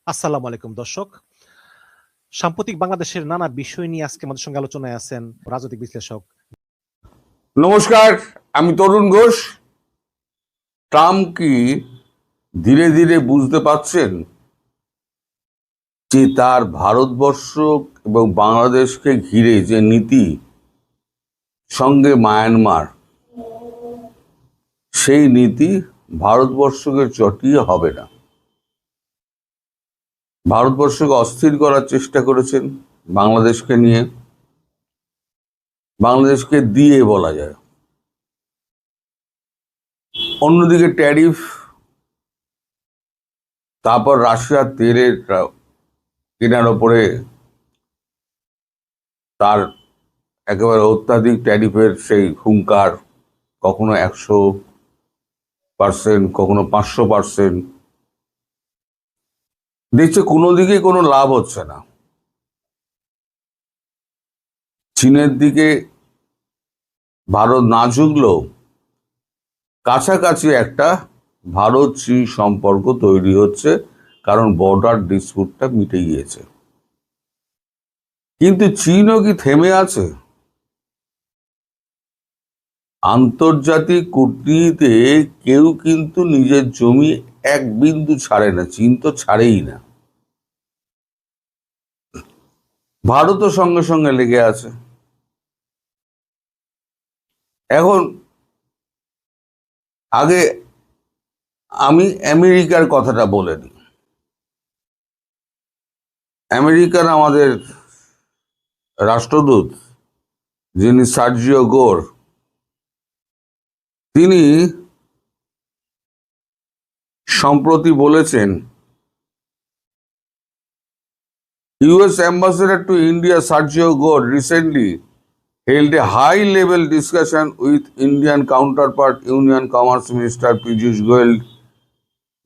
আসসালামু আলাইকুম দর্শক। সাম্প্রতিক বাংলাদেশের নানা বিষয় নিয়ে আজকে আমাদের সঙ্গে আলোচনায় আছেন রাজনৈতিক বিশ্লেষক। নমস্কার, আমি তরুণ ঘোষ। ট্রাম্প কি ধীরে ধীরে বুঝতে পারছেন যে তার ভারতবর্ষ এবং বাংলাদেশকে ঘিরে যে নীতি, সঙ্গে মায়ানমার, সেই নীতি ভারতবর্ষকে চটিয়ে হবে না। ভারতবর্ষকে অস্থির করার চেষ্টা করেছেন বাংলাদেশকে নিয়ে, বাংলাদেশকে দিয়ে বলা যায়। অন্যদিকে ট্যারিফ, তারপর রাশিয়ার তেলের কেনার ওপরে তার একেবারে অত্যাধিক ট্যারিফের সেই হুঙ্কার, কখনো 100%, কখনো 500%। দেখছে কোনো দিকে কোনো লাভ হচ্ছে না। চীনের দিকে ভারত না ঝুঁকলেও কাছাকাছি একটা ভারত চীন সম্পর্ক তৈরি হচ্ছে, কারণ বর্ডার ডিসপুটটা মিটে গিয়েছে। কিন্তু চীনও কি থেমে আছে? আন্তর্জাতিক কূটনীতিতে কেউ কিন্তু নিজের জমি এক বিন্দু ছাড়ে না, চীন তো ছাড়েই না। ভারতও সঙ্গে সঙ্গে লেগে আছে। এখন আগে আমি আমেরিকার কথাটা বলে নিই। আমেরিকার আমাদের রাষ্ট্রদূত, যিনি সার্জিও গোর, তিনি সম্প্রতি বলেছেন, US Ambassador to India Sergio Gore recently held a high-level discussion with Indian counterpart Union Commerce Minister Piyush Goyal,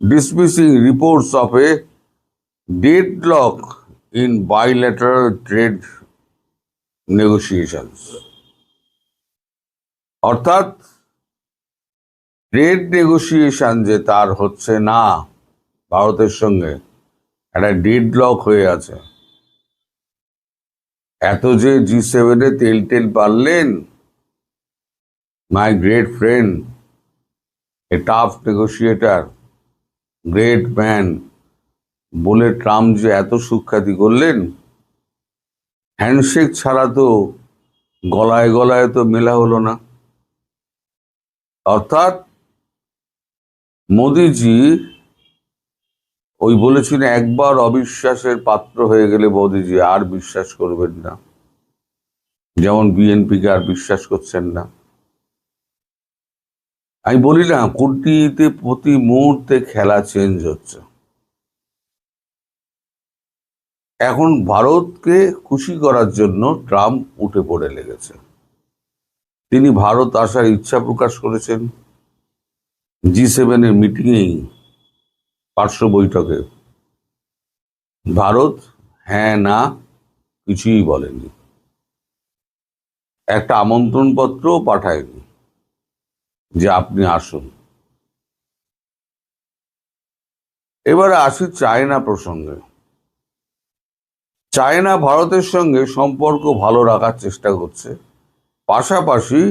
dismissing reports of a deadlock in bilateral trade negotiations. অর্থাৎ ট্রেড নেগোসিয়েশন যে তার হচ্ছে না ভারতের সঙ্গে, একটা ডেডলক হয়ে আছে। এত যে G7 তেল পারলেন, my great friend, a tough negotiator, great man বলে ট্রাম্প যে এত সুখ্যাতি করলেন, হ্যান্ডশেক ছাড়া তো গলায় গলায় তো মেলা হলো না। অর্থাৎ মোদিজি ওই বলেছিলেন, একবার অবিশ্বাসের পাত্র হয়ে গেলে মোদিজি আর বিশ্বাস করবেন না, যেমন বিএনপিকে আর বিশ্বাস করছেন না। আমি বলি না, কূটনীতিতে প্রতি মুহূর্তে খেলা চেঞ্জ হচ্ছে। এখন ভারতকে খুশি করার জন্য ট্রাম্প উঠে পড়ে লেগেছে। তিনি ভারত আসার ইচ্ছা প্রকাশ করেছেন G7 মিটিংয়েই, পার্শ্ব বৈঠকে। ভারত হ্যাঁ না কিছুই বলেনি, একটা আমন্ত্রণ পত্রও পাঠায়নি যে আপনি আসুন। এবারে আসি চায়না প্রসঙ্গে। চায়না ভারতের সঙ্গে সম্পর্ক ভালো রাখার চেষ্টা করছে, পাশাপাশি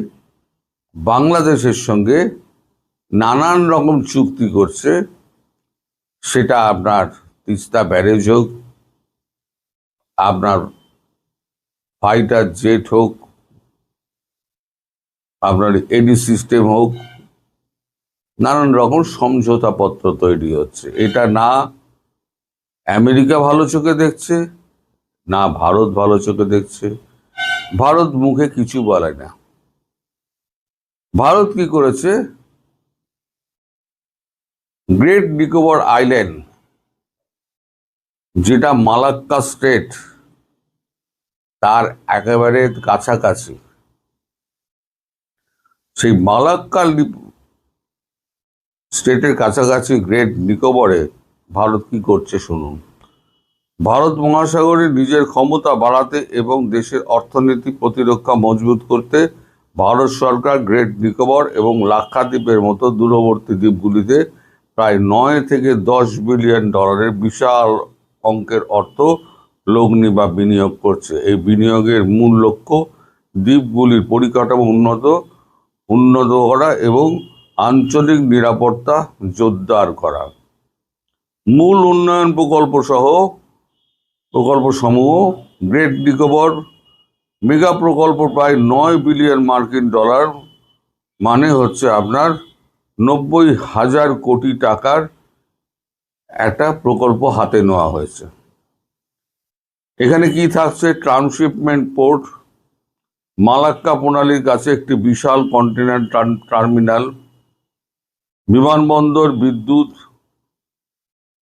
বাংলাদেশের সঙ্গে নানান রকম চুক্তি করছে। সেটা আপনার তিস্তা ব্যারেজ হোক, আপনার ফাইটার জেট হোক, আপনার এডি সিস্টেম হোক, নানান রকম সমঝোতাপত্র তৈরি হচ্ছে। এটা না আমেরিকা ভালো চোখে দেখছে, না ভারত ভালো চোখে দেখছে। ভারত মুখে কিছু বলে না। ভারত কি করেছে, গ্রেট নিকোবর আইল্যান্ড, যেটা মালাক্কা স্টেট, তার একেবারে কাছাকাছি, সেই মালাক্কা স্টেটের কাছাকাছি গ্রেট নিকোবরে ভারত কি করছে শুনুন। ভারত মহাসাগরে নিজের ক্ষমতা বাড়াতে এবং দেশের অর্থনীতি প্রতিরক্ষা মজবুত করতে ভারত সরকার গ্রেট নিকোবর এবং লাক্ষাদ্বীপের মতো দূরবর্তী দ্বীপগুলিতে প্রায় 9 থেকে 10 বিলিয়ন ডলারের বিশাল অঙ্কের অর্থ লগ্নি বা বিনিয়োগ করছে। এই বিনিয়োগের মূল লক্ষ্য দ্বীপগুলির পরিকাঠামো উন্নত করা এবং আঞ্চলিক নিরাপত্তা জোরদার করা। মূল উন্নয়ন প্রকল্পসমূহ গ্রেট নিকোবর মেগা প্রকল্প প্রায় $9 বিলিয়ন, মানে হচ্ছে আপনার 90,000 কোটি টাকার একটা প্রকল্প হাতে নেওয়া হয়েছে। এখানে কি থাকছে? ট্রান্সশিপমেন্ট পোর্ট, মালাক্কা প্রণালীর কাছে একটি বিশাল কন্টেনার টার্মিনাল, বিমানবন্দর, বিদ্যুৎ,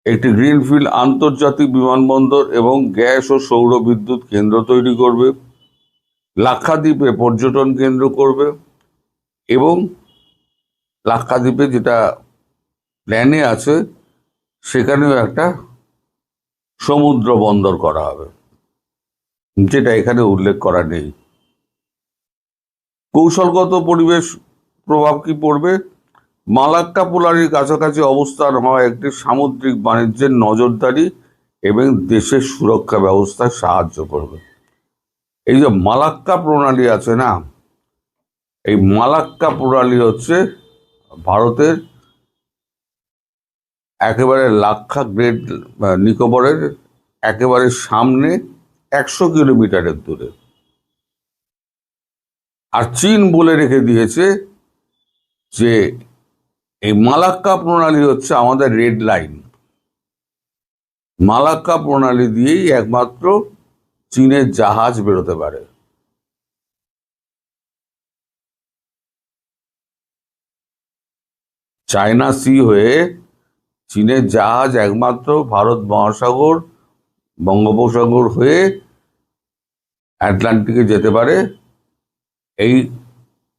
একটি গ্রিনফিল্ড আন্তর্জাতিক বিমানবন্দর এবং গ্যাস ও সৌর বিদ্যুৎ কেন্দ্র তৈরি করবে, লাক্ষাদ্বীপে পর্যটন কেন্দ্র করবে এবং লাক্ষাদ্বীপে যেটা প্ল্যানে আছে সেখানেও একটা সমুদ্র বন্দর করা হবে, যেটা এখানে উল্লেখ করা নেই। কৌশলগত পরিবেশ প্রভাব কি পড়বে? মালাক্কা প্রণালীর কাছাকাছি অবস্থান হওয়া একটি সামুদ্রিক বাণিজ্যের নজরদারি এবং দেশের সুরক্ষা ব্যবস্থায় সাহায্য করবে। এই যে মালাক্কা প্রণালী আছে না, এই মালাক্কা প্রণালী হচ্ছে ভারতের একেবারে গ্রেট নিকোবরের একেবারে সামনে 100 কিলোমিটারের দূরে। আর চীন বলে রেখে দিয়েছে যে এই মালাক্কা প্রণালী হচ্ছে আমাদের রেড লাইন। মালাক্কা প্রণালী দিয়েই একমাত্র চীনের জাহাজ বেরোতে পারে। চায়না সি হয়ে চীনের জাহাজ একমাত্র ভারত মহাসাগর, বঙ্গোপসাগর হয়ে আটলান্টিকে যেতে পারে এই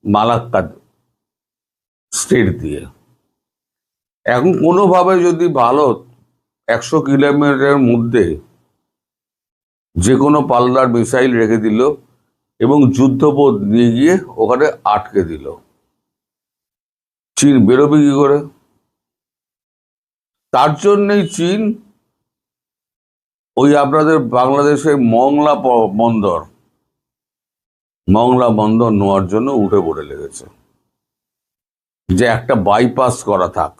মালাক্কা স্টেট দিয়ে। এখন কোনোভাবে যদি ভারত 100 কিলোমিটারের মধ্যে যে কোনো পাল্লার মিসাইল রেখে দিল এবং যুদ্ধপথ নিয়ে গিয়ে ওখানে আটকে দিল, চীন বেরোবে কি করে? তার জন্যই চীন ওই আপনাদের বাংলাদেশের মংলা বন্দর নেওয়ার জন্য উঠে পড়ে লেগেছে, যে একটা বাইপাস করা থাক।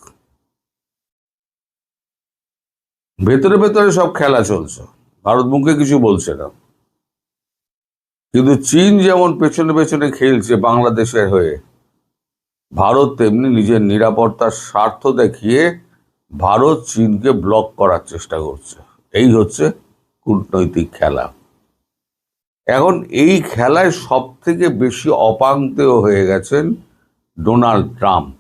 ভেতরে ভেতরে সব খেলা চলছে, ভারত মুখে কিছু বলছে না, কিন্তু চীন যেমন পেছনে পেছনে খেলছে বাংলাদেশের হয়ে, ভারত তেমনি নিজের নিরাপত্তার স্বার্থ দেখিয়ে ভারত চীনকে ব্লক করার চেষ্টা করছে। এই হচ্ছে কূটনৈতিক খেলা। এখন এই খেলায় সব থেকে বেশি অপাঙ্ক্তেয় হয়ে গেছেন ডোনাল্ড ট্রাম্প।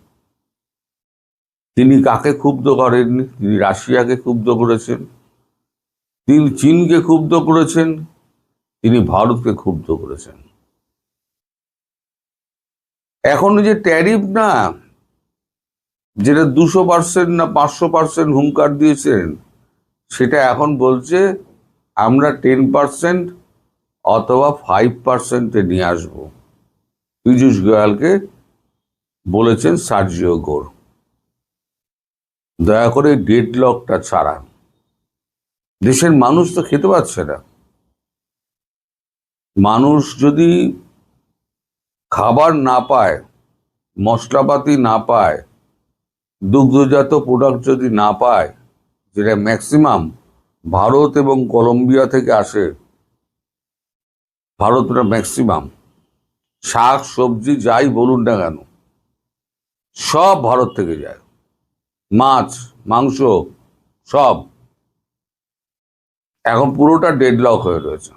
তিনি কাকে ক্ষুব্ধ করেননি? তিনি রাশিয়াকে ক্ষুব্ধ করেছেন, তিনি চীনকে ক্ষুব্ধ করেছেন, তিনি ভারতকে ক্ষুব্ধ করেছেন। এখন যে ট্যারিফ না, যেটা 200% না 500% হুঙ্কার দিয়েছেন, সেটা এখন বলছে আমরা 10% অথবা 5%-এ নিয়ে আসবো। পীযূষ গোয়ালকে বলেছেন সার্জিও গোর। দয়া করে ডেডলকটা ছাড়ান, দেশের মানুষ তো খেতে পাচ্ছে না। মানুষ যদি খাবার না পায়, মশলাপাতি না পায়, দুগ্ধজাত প্রোডাক্ট যদি না পায়, যেটা ম্যাক্সিমাম ভারত এবং কলম্বিয়া থেকে আসে, ভারতটা ম্যাক্সিমাম শাক সবজি যাই বলুন না কেন সব ভারত থেকে যায়, মাছ মাংস সব। এখন পুরোটা ডেডলক হয়ে রয়েছে।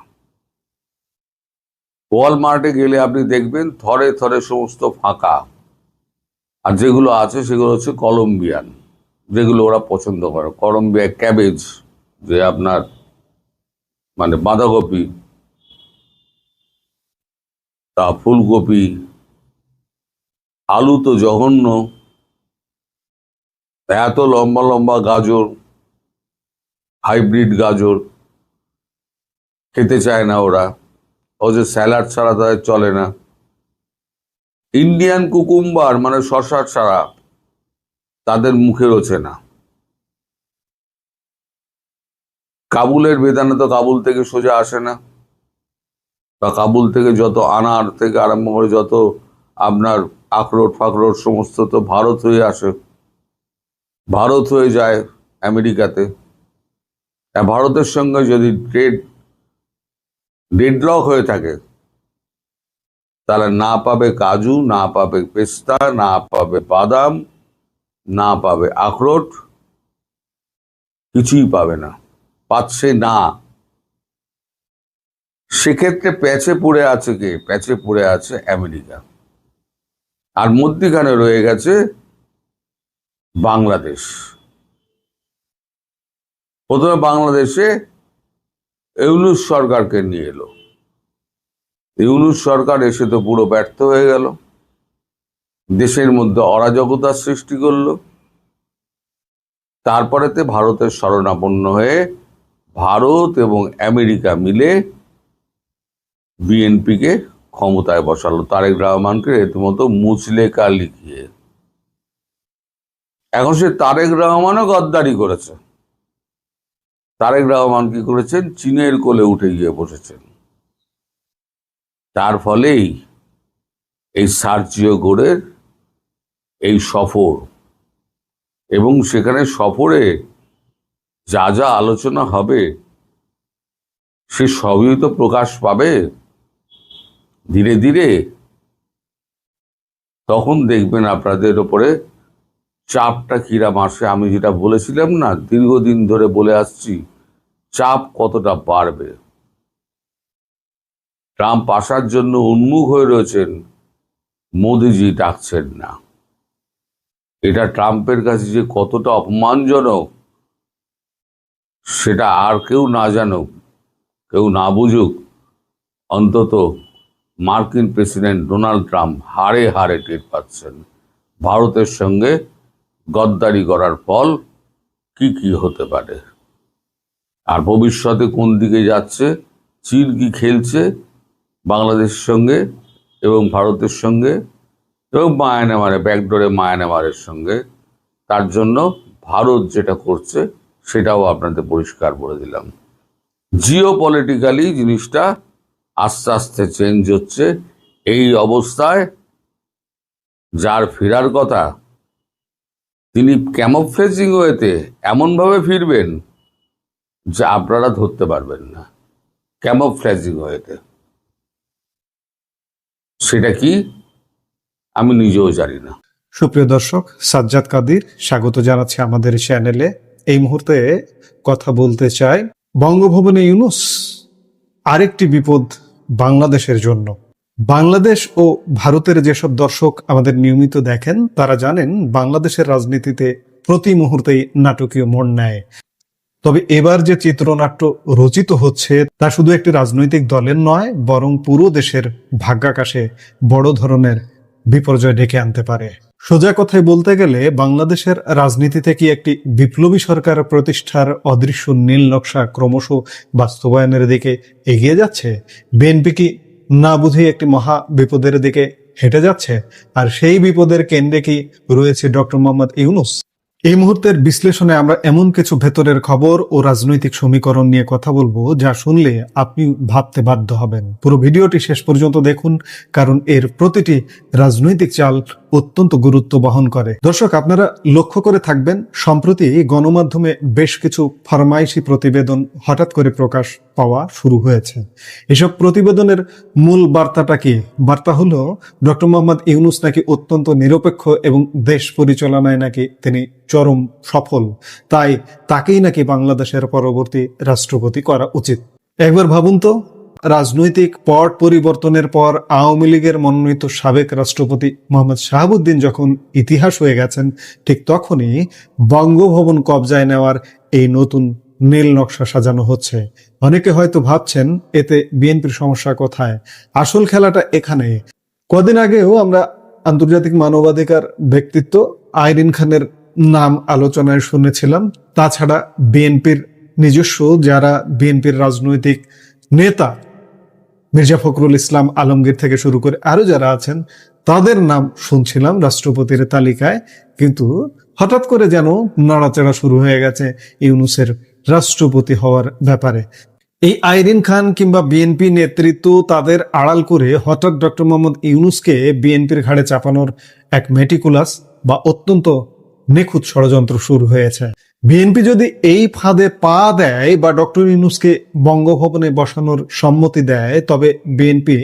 ওয়ালমার্টে গেলে আপনি দেখবেন থরে থরে সমস্ত ফাঁকা, আর যেগুলো আছে সেগুলো হচ্ছে কলম্বিয়ান, যেগুলো ওরা পছন্দ করে। কলম্বিয়া ক্যাবেজ, যে আপনার মানে বাঁধাকপি, তা ফুলকপি, আলু তো জঘন্য, এত লম্বা লম্বা গাজর, হাইব্রিড গাজর খেতে চায় না ওরা, ও যে স্যালাড ছাড়া তাদের চলে না। ইন্ডিয়ান কুকুম্বার মানে শসা ছাড়া তাদের মুখে রোচে না। কাবুলের বেদানা তো কাবুল থেকে সোজা আসে না, বা কাবুল থেকে যত আনার থেকে আরম্ভ করে যত আপনার আখরোট ফাখরোট সমস্ত তো ভারত হয়ে আসে, ভারত হয়ে যায় আমেরিকাতে। ভারতের সঙ্গে যদি ট্রেড ডেডলক হয়ে থাকে, তাহলে না পাবে কাজু, না পাবে পেস্তা, না পাবে বাদাম, না পাবে আখরোট, কিছুই পাবে না, পাচ্ছে না। সেক্ষেত্রে প্যাচে পড়ে আছে কে? প্যাচে পড়ে আছে আমেরিকা, আর মধ্যিখানে রয়ে গেছে বাংলাদেশ। প্রথমে বাংলাদেশে ইউনূস সরকারকে নিয়ে এলো, ইউনূস সরকার এসে তো পুরো ব্যর্থ হয়ে গেল, দেশের মধ্যে অরাজকতার সৃষ্টি করলো। তারপরেতে ভারতের শরণাপন্ন হয়ে ভারত এবং আমেরিকা মিলে বিএনপিকে ক্ষমতায় বসালো, তারেক রহমানকে রীতিমতো মুচলেকা লিখিয়ে। এখন সে তারেক রহমানও গদ্দারি করেছে। তারেক রহমান কি করেছেন? চীনের কোলে উঠে গিয়ে বসেছেন। তার ফলেই এই সার্জিও গোরের এই সফর, এবং সেখানে সফরে যা যা আলোচনা হবে সে সবই তো প্রকাশ পাবে ধীরে ধীরে। তখন দেখবেন আপনাদের ওপরে চাপটা কিরাম আসে। আমি যেটা বলেছিলাম না, দীর্ঘদিন ধরে বলে আসছি, চাপ কতটা বাড়বে। ট্রাম্প আসার জন্য উন্মুখ হয়ে রয়েছেন, মোদিজি ডাকছেন না। এটা ট্রাম্পের কাছে যে কতটা অপমানজনক, সেটা আর কেউ না জানুক, কেউ না বুঝুক, অন্তত মার্কিন প্রেসিডেন্ট ডোনাল্ড ট্রাম্প হাড়ে হাড়ে টের পাচ্ছেন ভারতের সঙ্গে গদ্দারি করার ফল কি কি হতে পারে, আর ভবিষ্যতে কোন দিকে যাচ্ছে, চীন কি খেলছে বাংলাদেশের সঙ্গে এবং ভারতের সঙ্গে এবং মায়ানমারে, ব্যাকডোরে মায়ানমারের সঙ্গে। তার জন্য ভারত যেটা করছে সেটাও আপনাদের পরিষ্কার বলে দিলাম। জিও পলিটিক্যালি জিনিসটা আস্তে আস্তে চেঞ্জ হচ্ছে। এই অবস্থায় যার ফেরার কথা, তিনি ক্যামোফ্লেজিং ওয়েতে এমনভাবে ফিরবেন যা আপনারা ধরতে পারবেন না। ক্যামোফ্লেজিং ওয়েতে, সেটা কি আমি নিজেও জানি না। সুপ্রিয় দর্শক, সাজ্জাদ কাদির স্বাগত জানাচ্ছি আমাদের চ্যানেলে। এই মুহূর্তে কথা বলতে চাই বঙ্গভবনে ইউনূস, আরেকটি বিপদ বাংলাদেশের জন্য। বাংলাদেশ ও ভারতের যেসব দর্শক আমাদের নিয়মিত দেখেন তারা জানেন বাংলাদেশের রাজনীতিতে প্রতি মুহূর্তেই নাটকীয় মোড় নেয়। তবে এবার যে চিত্রনাট্য রচিত হচ্ছে তা শুধু একটি রাজনৈতিক দলের নয়, বরং পুরো দেশের ভাগ্যাকাশে বড় ধরনের বিপর্যয় ডেকে আনতে পারে। সোজা কথায় বলতে গেলে বাংলাদেশের রাজনীতিতে কি একটি বিপ্লবী সরকার প্রতিষ্ঠার অদৃশ্য নীল নকশা ক্রমশ বাস্তবায়নের দিকে এগিয়ে যাচ্ছে? বিএনপি কি না বুঝে একটি মহা বিপদের দিকে হেঁটে যাচ্ছে? আর সেই বিপদের কেন্দ্রে কি রয়েছে ডক্টর মোহাম্মদ ইউনূস? এই মুহূর্তের বিশ্লেষণে আমরা এমন কিছু ভেতরের খবর ও রাজনৈতিক সমীকরণ নিয়ে কথা বলবো যা শুনলে আপনি ভাবতে বাধ্য হবেন। পুরো ভিডিওটি শেষ পর্যন্ত দেখুন, কারণ এর প্রতিটি রাজনৈতিক চাল অত্যন্ত গুরুত্ব বহন করে। দর্শক, আপনারা লক্ষ্য করে থাকবেন সম্প্রতি গণমাধ্যমে বেশ কিছু ফরমাইশি প্রতিবেদন হঠাৎ করে প্রকাশ পাওয়া শুরু হয়েছে। এসব প্রতিবেদনের মূল বার্তাটা কি? বার্তা হলো ডক্টর মোহাম্মদ ইউনূস নাকি অত্যন্ত নিরপেক্ষ এবং দেশ পরিচালনায় নাকি তিনি চরম সফল, তাই তাকেই নাকি বাংলাদেশের পরবর্তী রাষ্ট্রপতি করা উচিত। একবার ভাবুন তো, রাজনৈতিক পট পরিবর্তনের পর আওয়ামী লীগের মনোনীত সাবেক রাষ্ট্রপতি মোহাম্মদ শাহাবুদ্দিন যখন ইতিহাস হয়ে গেছেন, ঠিক তখনই বঙ্গভবন কবজায় নেওয়ার এই নতুন নীল নকশা সাজানো হচ্ছে। অনেকে হয়তো ভাবছেন এতে বিএনপির সমস্যা কোথায়? আসল খেলাটা এখানে। কদিন আগেও আমরা আন্তর্জাতিক মানবাধিকার ব্যক্তিত্ব আইরিন খানের নাম আলোচনায় শুনেছিলাম। তাছাড়া বিএনপির নিজস্ব যারা বিএনপির রাজনৈতিক নেতা, মির্জা ফখরুল ইসলাম আলমগীর থেকে শুরু করে আরো যারা আছেন, তাদের নাম শুনছিলাম রাষ্ট্রপতির তালিকায়। কিন্তু হঠাৎ করে যেন নাড়াচাড়া শুরু হয়ে গেছে ইউনূসের রাষ্ট্রপতি হওয়ার ব্যাপারে। এই আইরিন খান কিংবা বিএনপি নেতৃত্ব তাদের আড়াল করে হঠাৎ ডক্টর মোহাম্মদ ইউনূসকে বিএনপির ঘাড়ে চাপানোর এক মেটিকুলাস বা অত্যন্ত নিখুঁত ষড়যন্ত্র শুরু হয়েছে। বিএনপি যদি এই ফাঁদে পা দেয় বা ডক্টর ইউনূসকে বঙ্গভবনে বসানোর সম্মতি দেয়, তবে বিএনপি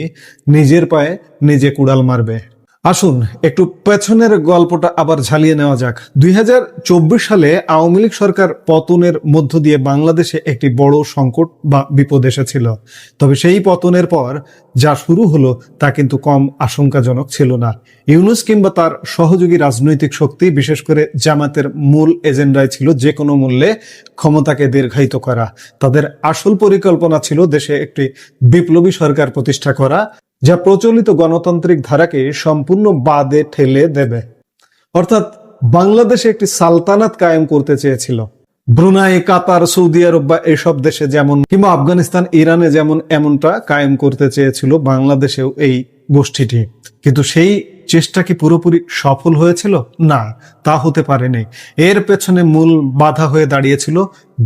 নিজের পায়ে নিজে কুড়াল মারবে। আসুন একটু পেছনের গল্পটা আবার ঝালিয়ে নেওয়া যাক। 2024 সালে আওয়ামী লীগ সরকার পতনের মধ্য দিয়ে বাংলাদেশে একটি বড় সংকট বা বিপদ এসেছিল। তবে সেই পতনের পর যা শুরু হলো তা কিন্তু কম আশঙ্কাজনক ছিল না। ইউনূস কিংবা তার সহযোগী রাজনৈতিক শক্তি, বিশেষ করে জামাতের মূল এজেন্ডায় ছিল যে কোনো মূল্যে ক্ষমতাকে দীর্ঘায়িত করা। তাদের আসল পরিকল্পনা ছিল দেশে একটি বিপ্লবী সরকার প্রতিষ্ঠা করা, যা প্রচলিত গণতান্ত্রিক ধারাকে সম্পূর্ণ বাদে ঠেলে দেবে। অর্থাৎ বাংলাদেশে একটি সালতানাত কায়েম করতে চেয়েছিল। ব্রুনাই, কাতার, সৌদি আরব বা এসব দেশে যেমন কিংবা আফগানিস্তান, ইরানে যেমন এমনটা কায়েম করতে চেয়েছিল, বাংলাদেশেও এই গোষ্ঠীটি। কিন্তু সেই চেষ্টা কি পুরোপুরি সফল হয়েছিল? না, তা হতে পারেনি। এর পেছনে মূল বাধা হয়ে দাঁড়িয়েছিল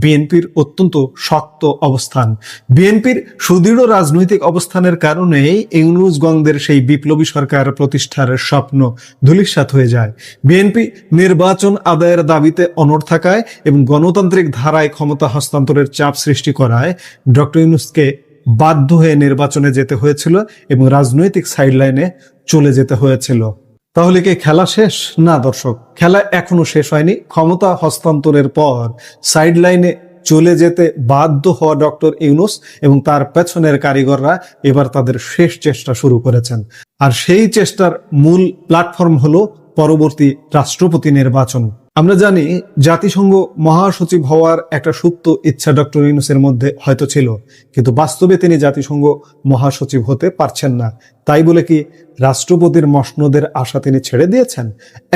বিএনপির অত্যন্ত শক্ত অবস্থান। বিএনপির সুদৃঢ় রাজনৈতিক অবস্থানের কারণেই ইউনূসগণদের সেই বিপ্লবী সরকার প্রতিষ্ঠার স্বপ্ন ধূলিসাৎ হয়ে যায়। বিএনপি নির্বাচন আদায়ের দাবিতে অনড় থাকায় এবং গণতান্ত্রিক ধারায় ক্ষমতা হস্তান্তরের চাপ সৃষ্টি করায় ডক্টর ইউনূসকে বাধ্য হয়ে নির্বাচনে যেতে হয়েছিল এবং রাজনৈতিক সাইডলাইনে চলে যেতে হয়েছিল। তাহলে কি খেলা শেষ? না দর্শক, খেলা এখনো শেষ হয়নি। ক্ষমতা হস্তান্তরের পর সাইডলাইনে চলে যেতে বাধ্য হওয়া ডক্টর ইউনূস এবং তার পেছনের কারিগররা এবার তাদের শেষ চেষ্টা শুরু করেছেন। আর সেই চেষ্টার মূল প্ল্যাটফর্ম হলো পরবর্তী রাষ্ট্রপতি নির্বাচন। আমরা জানি জাতিসংঘ মহাসচিব হওয়ার একটা সুপ্ত ইচ্ছা ডক্টর ইউনূসের মধ্যে হয়তো ছিল, কিন্তু বাস্তবে তিনি জাতিসংঘ মহাসচিব হতে পারছেন না। তাই বলে কি রাষ্ট্রপতির মসনদের আশা তিনি ছেড়ে দিয়েছেন?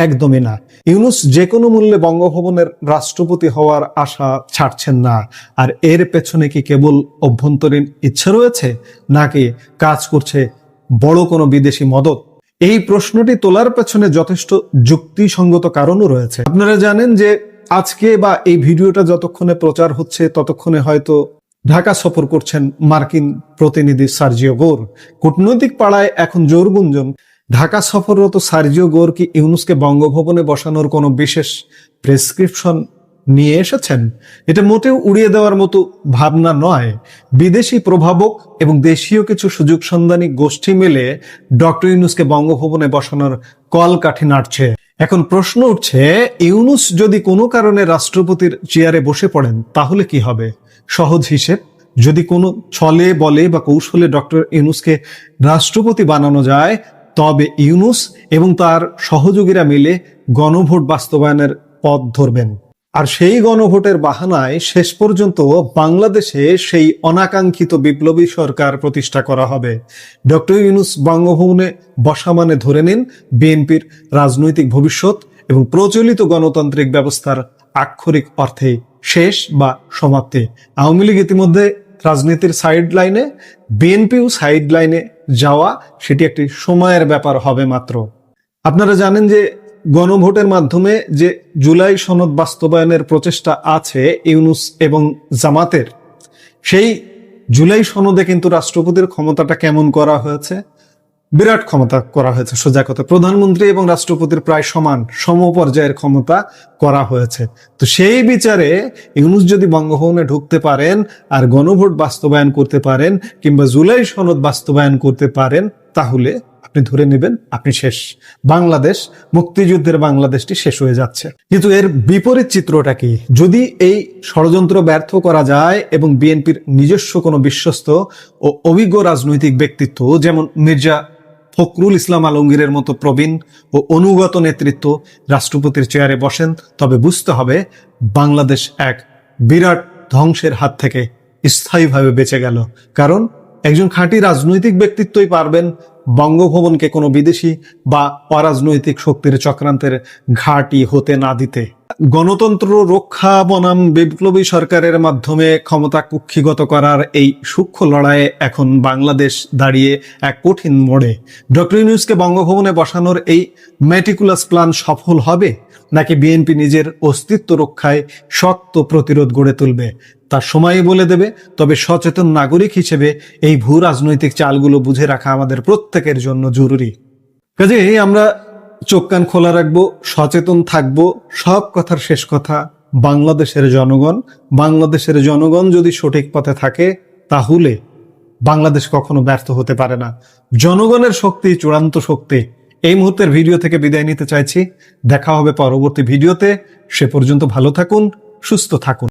একদমই না। ইউনূস যে কোনো মূল্যে বঙ্গভবনের রাষ্ট্রপতি হওয়ার আশা ছাড়ছেন না। আর এর পেছনে কি কেবল অভ্যন্তরীণ ইচ্ছা রয়েছে, নাকি কাজ করছে বড় কোনো বিদেশি মদত? এই প্রশ্নটি তোলার পেছনে যথেষ্ট যুক্তিসঙ্গত কারণও রয়েছে। আপনারা জানেন যে আজকে বা এই ভিডিওটা যতক্ষণে প্রচার হচ্ছে ততক্ষণে হয়তো ঢাকা সফর করছেন মার্কিন প্রতিনিধি সার্জিও গোর। কূটনৈতিক পাড়ায় এখন জোর গুঞ্জন, ঢাকা সফররত সার্জিও গোর কি ইউনূসকে বঙ্গভবনে বসানোর কোনো বিশেষ প্রেসক্রিপশন নিয়ে এসেছেন? এটা মোটেও উড়িয়ে দেওয়ার মতো ভাবনা নয়। বিদেশি প্রভাবক এবং দেশীয় কিছু সুযোগ সন্ধানী গোষ্ঠী মিলে ডক্টর ইউনূসকে বঙ্গভবনে বসানোর কলকাঠি নাড়ছে। এখন প্রশ্ন উঠছে, ইউনূস যদি কোনো কারণে রাষ্ট্রপতির চেয়ারে বসে পড়েন তাহলে কি হবে? সহজ হিসেব, যদি কোনো ছলে বলে বা কৌশলে ডক্টর ইউনূসকে রাষ্ট্রপতি বানানো যায়, তবে ইউনূস এবং তার সহযোগীরা মিলে গণভোট বাস্তবায়নের পথ ধরবেন। আর সেই গণভোটের বাহানায় শেষ পর্যন্ত বাংলাদেশে সেই অনাকাঙ্ক্ষিত বিপ্লবী সরকার প্রতিষ্ঠা করা হবে। ডক্টর ইউনূস বঙ্গভবনে বসা মানে ধরে নিন বিএনপির রাজনৈতিক ভবিষ্যৎ এবং প্রচলিত গণতান্ত্রিক ব্যবস্থার আক্ষরিক অর্থে শেষ বা সমাপ্তি। আওয়ামী লীগ ইতিমধ্যে রাজনীতির সাইড লাইনে, বিএনপিও সাইড লাইনে যাওয়া সেটি একটি সময়ের ব্যাপার হবে মাত্র। আপনারা জানেন যে গণভোটের মাধ্যমে যে জুলাই সনদ বাস্তবায়নের প্রচেষ্টা আছে ইউনূস এবং জামাতের, সেই জুলাই সনদে কিন্তু রাষ্ট্রপতির ক্ষমতাটা কেমন করা হয়েছে? বিরাট ক্ষমতা করা হয়েছে। সোজা কথা, প্রধানমন্ত্রী এবং রাষ্ট্রপতির প্রায় সমান সমপর্যায়ের ক্ষমতা করা হয়েছে। তো সেই বিচারে ইউনূস যদি বঙ্গভবনে ঢুকতে পারেন আর গণভোট বাস্তবায়ন করতে পারেন কিংবা জুলাই সনদ বাস্তবায়ন করতে পারেন, তাহলে আপনি ধরে নেবেন আপনি শেষ। বাংলাদেশ, মুক্তিযুদ্ধের বাংলাদেশটি শেষ হয়ে যাচ্ছে। কিন্তু এর বিপরীত চিত্রটা কি? যদি এই ষড়যন্ত্র ব্যর্থ করা যায় এবং বিএনপির নিজস্ব কোনো বিশ্বস্ত ও অভিজ্ঞ রাজনৈতিক ব্যক্তিত্ব, যেমন মির্জা ফখরুল ইসলাম আলমগীরের মতো প্রবীণ ও অনুগত নেতৃত্ব রাষ্ট্রপতির চেয়ারে বসেন, তবে বুঝতে হবে বাংলাদেশ এক বিরাট ধ্বংসের হাত থেকে স্থায়ীভাবে বেঁচে গেল। কারণ একজন খাঁটি রাজনৈতিক ব্যক্তিত্বই পারবেন বঙ্গভবনকে কোনো বিদেশি বা অরাজনৈতিক শক্তির চক্রান্তের ঘাঁটি হতে না দিতে। গণতন্ত্র রক্ষা বনাম বিপ্লবী সরকারের মাধ্যমে ক্ষমতা কুক্ষিগত করার এই সূক্ষ্ম লড়াইয়ে এখন বাংলাদেশ দাঁড়িয়ে এক কঠিন মোড়ে। ডক্টর ইউনূসকে বঙ্গভবনে বসানোর এই মেটিকুলাস প্ল্যান সফল হবে, নাকি বিএনপি নিজের অস্তিত্ব রক্ষায় শক্ত প্রতিরোধ গড়ে তুলবে, তার সময়ই বলে দেবে। তবে সচেতন নাগরিক হিসেবে এই ভূ রাজনৈতিক চালগুলো বুঝে রাখা আমাদের প্রত্যেকের জন্য জরুরি। কাজেই আমরা চোখ কান খোলা রাখবো, সচেতন থাকবো। সব কথার শেষ কথা বাংলাদেশের জনগণ যদি সঠিক পথে থাকে তাহলে বাংলাদেশ কখনো ব্যর্থ হতে পারে না। জনগণের শক্তি চূড়ান্ত শক্তি। এই মুহূর্তের ভিডিও থেকে বিদায় নিতে চাইছি। দেখা হবে পরবর্তী ভিডিওতে। সে পর্যন্ত ভালো থাকুন, সুস্থ থাকুন।